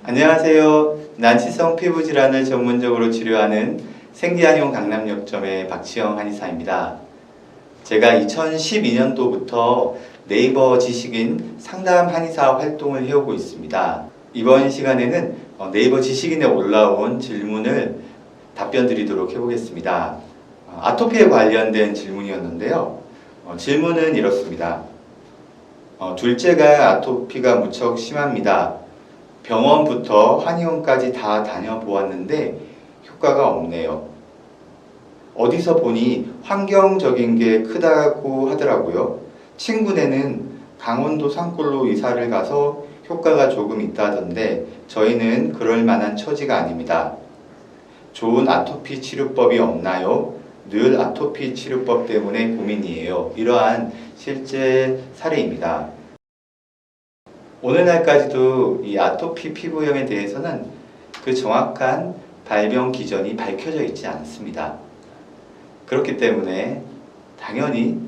안녕하세요. 난치성 피부 질환을 전문적으로 치료하는 생기한의원 강남역점의 박지영 한의사입니다. 제가 2012년도부터 네이버 지식인 상담 한의사 활동을 해오고 있습니다. 이번 시간에는 네이버 지식인에 올라온 질문을 답변 드리도록 해보겠습니다. 아토피에 관련된 질문이었는데요. 질문은 이렇습니다. 둘째가 아토피가 무척 심합니다. 병원부터 한의원까지 다 다녀보았는데 효과가 없네요. 어디서 보니 환경적인 게 크다고 하더라고요. 친구네는 강원도 산골로 이사를 가서 효과가 조금 있다던데 저희는 그럴 만한 처지가 아닙니다. 좋은 아토피 치료법이 없나요? 늘 아토피 치료법 때문에 고민이에요. 이러한 실제 사례입니다. 오늘날까지도 이 아토피 피부염에 대해서는 그 정확한 발병 기전이 밝혀져 있지 않습니다. 그렇기 때문에 당연히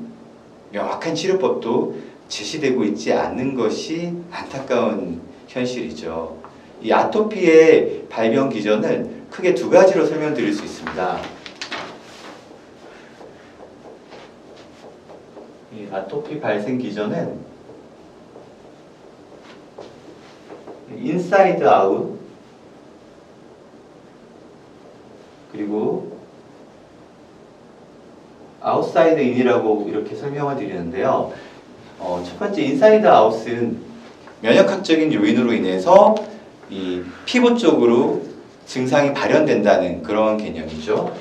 명확한 치료법도 제시되고 있지 않는 것이 안타까운 현실이죠. 이 아토피의 발병 기전을 크게 두 가지로 설명드릴 수 있습니다. 이 아토피 발생 기전은 인사이드 아웃 그리고 아웃사이드 인이라고 이렇게 설명을 드리는데요. 첫 번째 인사이드 아웃은 면역학적인 요인으로 인해서 이 피부 쪽으로 증상이 발현된다는 그런 개념이죠.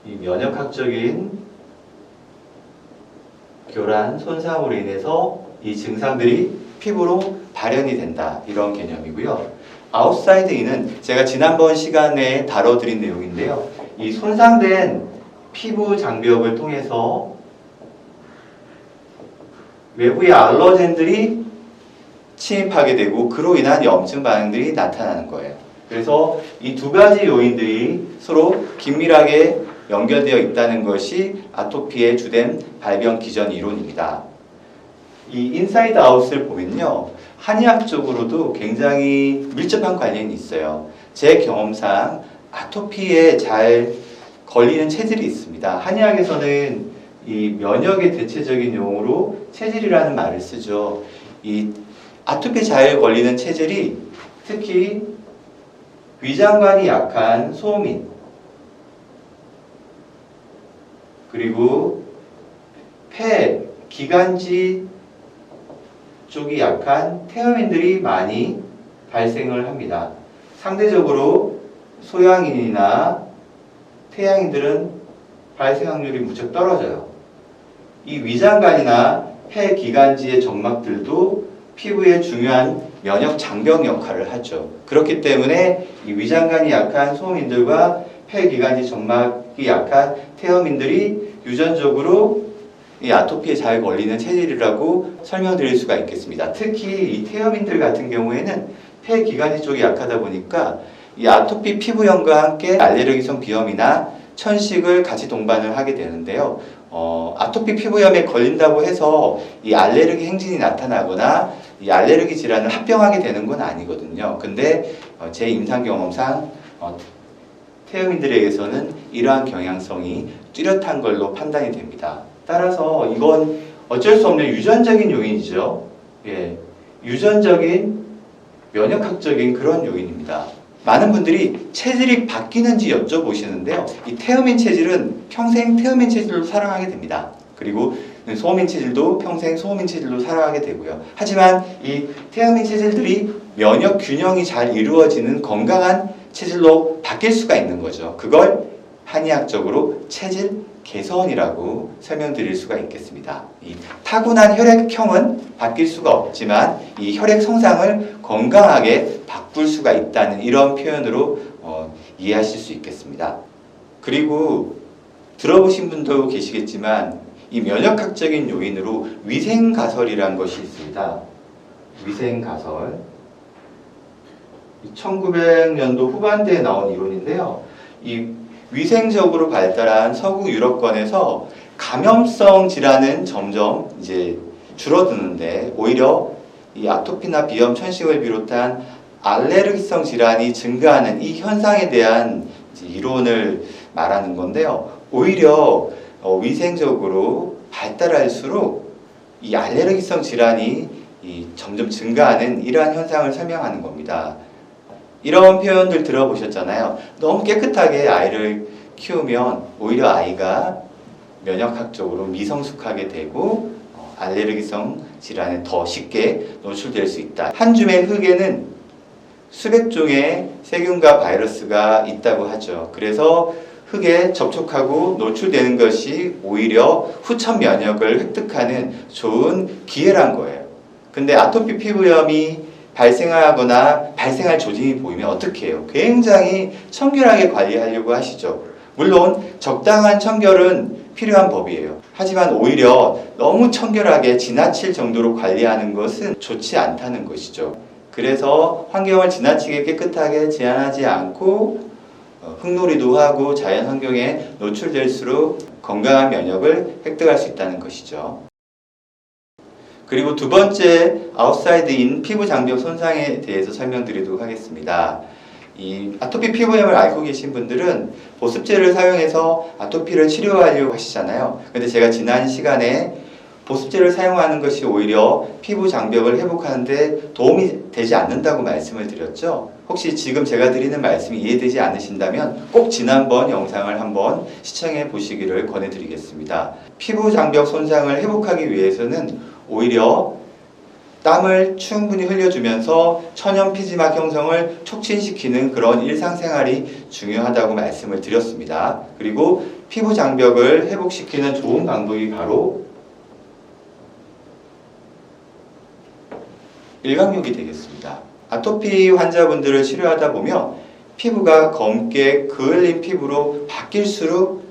이 면역학적인 교란, 손상으로 인해서 이 증상들이 피부로 발현이 된다. 이런 개념이고요. 아웃사이드 인은 제가 지난번 시간에 다뤄드린 내용인데요. 이 손상된 피부 장벽을 통해서 외부의 알러젠들이 침입하게 되고 그로 인한 염증 반응들이 나타나는 거예요. 그래서 이 두 가지 요인들이 서로 긴밀하게 연결되어 있다는 것이 아토피의 주된 발병 기전 이론입니다. 이 인사이드 아웃을 보면요. 한의학적으로도 굉장히 밀접한 관련이 있어요. 제 경험상 아토피에 잘 걸리는 체질이 있습니다. 한의학에서는 이 면역의 대체적인 용어로 체질이라는 말을 쓰죠. 이 아토피에 잘 걸리는 체질이 특히 위장관이 약한 소민 그리고 폐, 기관지 쪽이 약한 태음인들이 많이 발생을 합니다. 상대적으로 소양인이나 태양인들은 발생 확률이 무척 떨어져요. 이 위장관이나 폐, 기관지의 점막들도 피부에 중요한 면역 장벽 역할을 하죠. 그렇기 때문에 이 위장관이 약한 소음인들과 폐, 기관지 점막이 약한 태음인들이 유전적으로 이 아토피에 잘 걸리는 체질이라고 설명드릴 수가 있겠습니다. 특히 이 태음인들 같은 경우에는 폐, 기관지 쪽이 약하다 보니까 이 아토피 피부염과 함께 알레르기성 비염이나 천식을 같이 동반을 하게 되는데요. 아토피 피부염에 걸린다고 해서 이 알레르기 행진이 나타나거나 이 알레르기 질환을 합병하게 되는 건 아니거든요. 근데 제 임상 경험상 태음인들에게서는 이러한 경향성이 뚜렷한 걸로 판단이 됩니다. 따라서 이건 어쩔 수 없는 유전적인 요인이죠. 예, 유전적인 면역학적인 그런 요인입니다. 많은 분들이 체질이 바뀌는지 여쭤보시는데요. 이 태음인 체질은 평생 태음인 체질로 살아가게 됩니다. 그리고 소음인 체질도 평생 소음인 체질로 살아가게 되고요. 하지만 이 태음인 체질들이 면역 균형이 잘 이루어지는 건강한 체질로 바뀔 수가 있는 거죠. 그걸 한의학적으로 체질 개선이라고 설명드릴 수가 있겠습니다. 이 타고난 혈액형은 바뀔 수가 없지만 이 혈액 성상을 건강하게 바꿀 수가 있다는 이런 표현으로 이해하실 수 있겠습니다. 그리고 들어보신 분도 계시겠지만 이 면역학적인 요인으로 위생가설이라는 것이 있습니다. 위생가설. 1900년도 후반대에 나온 이론인데요. 이 위생적으로 발달한 서구 유럽권에서 감염성 질환은 점점 이제 줄어드는데 오히려 이 아토피나 비염, 천식을 비롯한 알레르기성 질환이 증가하는 이 현상에 대한 이론을 말하는 건데요. 오히려 위생적으로 발달할수록 이 알레르기성 질환이 점점 증가하는 이러한 현상을 설명하는 겁니다. 이런 표현들 들어보셨잖아요. 너무 깨끗하게 아이를 키우면 오히려 아이가 면역학적으로 미성숙하게 되고 알레르기성 질환에 더 쉽게 노출될 수 있다. 한 줌의 흙에는 수백 종의 세균과 바이러스가 있다고 하죠. 그래서 흙에 접촉하고 노출되는 것이 오히려 후천 면역을 획득하는 좋은 기회란 거예요. 근데 아토피 피부염이 발생하거나 발생할 조짐이 보이면 어떻게 해요? 굉장히 청결하게 관리하려고 하시죠. 물론 적당한 청결은 필요한 법이에요. 하지만 오히려 너무 청결하게 지나칠 정도로 관리하는 것은 좋지 않다는 것이죠. 그래서 환경을 지나치게 깨끗하게 제한하지 않고 흙놀이도 하고 자연 환경에 노출될수록 건강한 면역을 획득할 수 있다는 것이죠. 그리고 두 번째 아웃사이드인 피부 장벽 손상에 대해서 설명드리도록 하겠습니다. 이 아토피 피부염을 앓고 계신 분들은 보습제를 사용해서 아토피를 치료하려고 하시잖아요. 근데 제가 지난 시간에 보습제를 사용하는 것이 오히려 피부 장벽을 회복하는데 도움이 되지 않는다고 말씀을 드렸죠. 혹시 지금 제가 드리는 말씀이 이해되지 않으신다면 꼭 지난번 영상을 한번 시청해 보시기를 권해드리겠습니다. 피부 장벽 손상을 회복하기 위해서는 오히려 땀을 충분히 흘려주면서 천연 피지막 형성을 촉진시키는 그런 일상생활이 중요하다고 말씀을 드렸습니다. 그리고 피부 장벽을 회복시키는 좋은 방법이 바로 일광욕이 되겠습니다. 아토피 환자분들을 치료하다 보면 피부가 검게 그을린 피부로 바뀔수록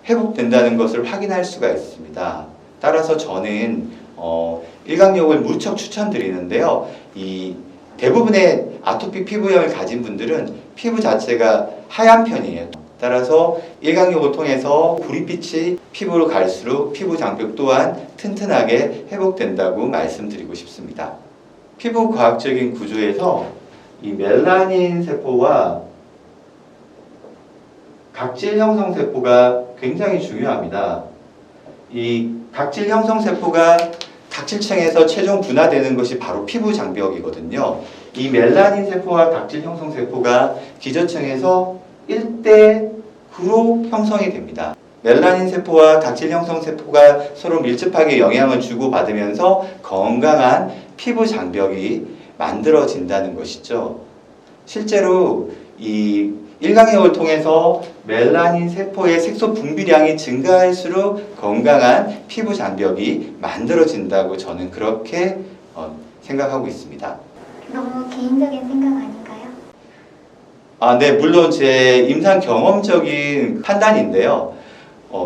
회복된다는 것을 확인할 수가 있습니다. 따라서 저는 일광욕을 무척 추천드리는데요. 이 대부분의 아토피 피부염을 가진 분들은 피부 자체가 하얀 편이에요. 따라서 일광욕을 통해서 구릿빛이 피부로 갈수록 피부 장벽 또한 튼튼하게 회복된다고 말씀드리고 싶습니다. 피부 과학적인 구조에서 이 멜라닌 세포와 각질 형성 세포가 굉장히 중요합니다. 이 각질 형성 세포가 각질층에서 최종 분화되는 것이 바로 피부 장벽이거든요. 이 멜라닌 세포와 각질 형성 세포가 기저층에서 1대9로 형성이 됩니다. 멜라닌 세포와 각질 형성 세포가 서로 밀접하게 영향을 주고받으면서 건강한 피부 장벽이 만들어진다는 것이죠. 실제로 이 일광욕을 통해서 멜라닌 세포의 색소 분비량이 증가할수록 건강한 피부 장벽이 만들어진다고 저는 그렇게 생각하고 있습니다. 너무 개인적인 생각 아닌가요? 네, 물론 제 임상 경험적인 판단인데요.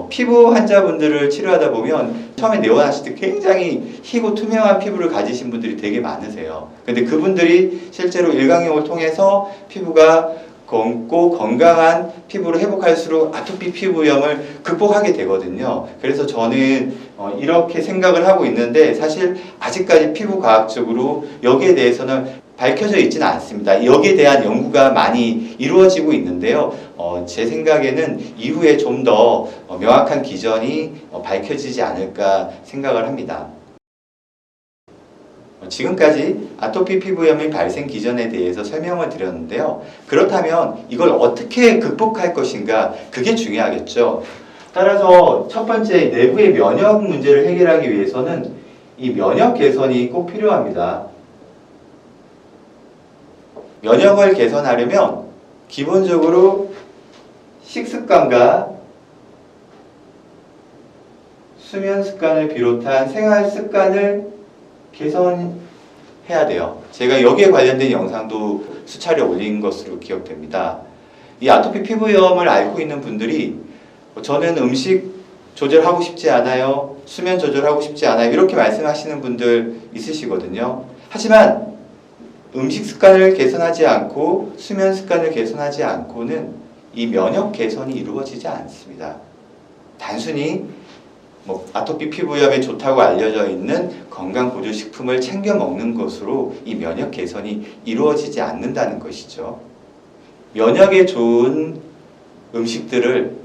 피부 환자분들을 치료하다 보면 처음에 내원하실 때 굉장히 희고 투명한 피부를 가지신 분들이 되게 많으세요. 근데 그분들이 실제로 일광욕을 통해서 피부가 검고 건강한 피부를 회복할수록 아토피 피부염을 극복하게 되거든요. 그래서 저는 이렇게 생각을 하고 있는데 사실 아직까지 피부 과학적으로 여기에 대해서는 밝혀져 있지는 않습니다. 여기에 대한 연구가 많이 이루어지고 있는데요. 제 생각에는 이후에 좀 더 명확한 기전이 밝혀지지 않을까 생각을 합니다. 지금까지 아토피 피부염의 발생 기전에 대해서 설명을 드렸는데요. 그렇다면 이걸 어떻게 극복할 것인가? 그게 중요하겠죠. 따라서 첫 번째 내부의 면역 문제를 해결하기 위해서는 이 면역 개선이 꼭 필요합니다. 면역을 개선하려면 기본적으로 식습관과 수면 습관을 비롯한 생활 습관을 개선해야 돼요. 제가 여기에 관련된 영상도 수차례 올린 것으로 기억됩니다. 이 아토피 피부염을 앓고 있는 분들이 저는 음식 조절하고 싶지 않아요, 수면 조절하고 싶지 않아요, 이렇게 말씀하시는 분들 있으시거든요. 하지만 음식 습관을 개선하지 않고 수면 습관을 개선하지 않고는 이 면역 개선이 이루어지지 않습니다. 단순히 아토피 피부염에 좋다고 알려져 있는 건강보조식품을 챙겨 먹는 것으로 이 면역 개선이 이루어지지 않는다는 것이죠. 면역에 좋은 음식들을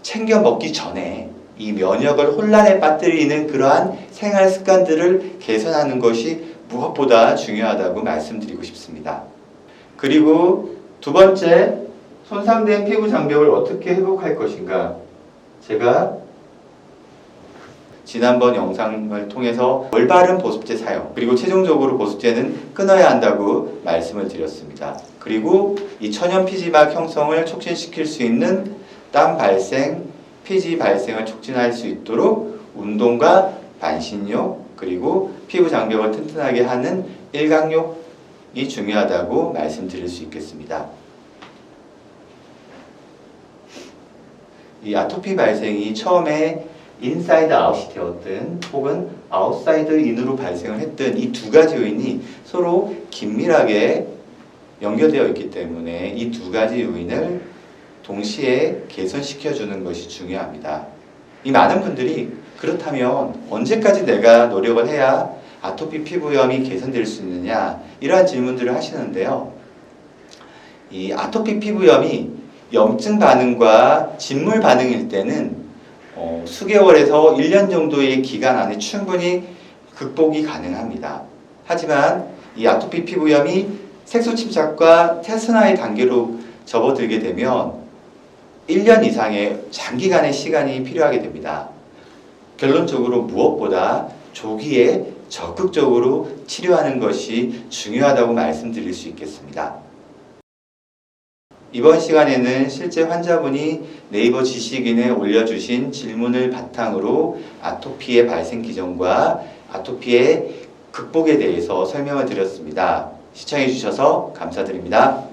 챙겨 먹기 전에 이 면역을 혼란에 빠뜨리는 그러한 생활 습관들을 개선하는 것이 무엇보다 중요하다고 말씀드리고 싶습니다. 그리고 두 번째, 손상된 피부 장벽을 어떻게 회복할 것인가? 제가 지난번 영상을 통해서 올바른 보습제 사용, 그리고 최종적으로 보습제는 끊어야 한다고 말씀을 드렸습니다. 그리고 이 천연 피지막 형성을 촉진시킬 수 있는 땀 발생, 피지 발생을 촉진할 수 있도록 운동과 반신욕, 그리고 피부 장벽을 튼튼하게 하는 일광욕이 중요하다고 말씀드릴 수 있겠습니다. 이 아토피 발생이 처음에 인사이드 아웃이 되었든 혹은 아웃사이드 인으로 발생을 했든 이 두 가지 요인이 서로 긴밀하게 연결되어 있기 때문에 이 두 가지 요인을 동시에 개선시켜주는 것이 중요합니다. 이 많은 분들이 그렇다면 언제까지 내가 노력을 해야 아토피 피부염이 개선될 수 있느냐 이러한 질문들을 하시는데요. 이 아토피 피부염이 염증 반응과 진물 반응일 때는 수개월에서 1년 정도의 기간 안에 충분히 극복이 가능합니다. 하지만 이 아토피 피부염이 색소 침착과 테스나의 단계로 접어들게 되면 1년 이상의 장기간의 시간이 필요하게 됩니다. 결론적으로 무엇보다 조기에 적극적으로 치료하는 것이 중요하다고 말씀드릴 수 있겠습니다. 이번 시간에는 실제 환자분이 네이버 지식인에 올려주신 질문을 바탕으로 아토피의 발생 기전과 아토피의 극복에 대해서 설명을 드렸습니다. 시청해 주셔서 감사드립니다.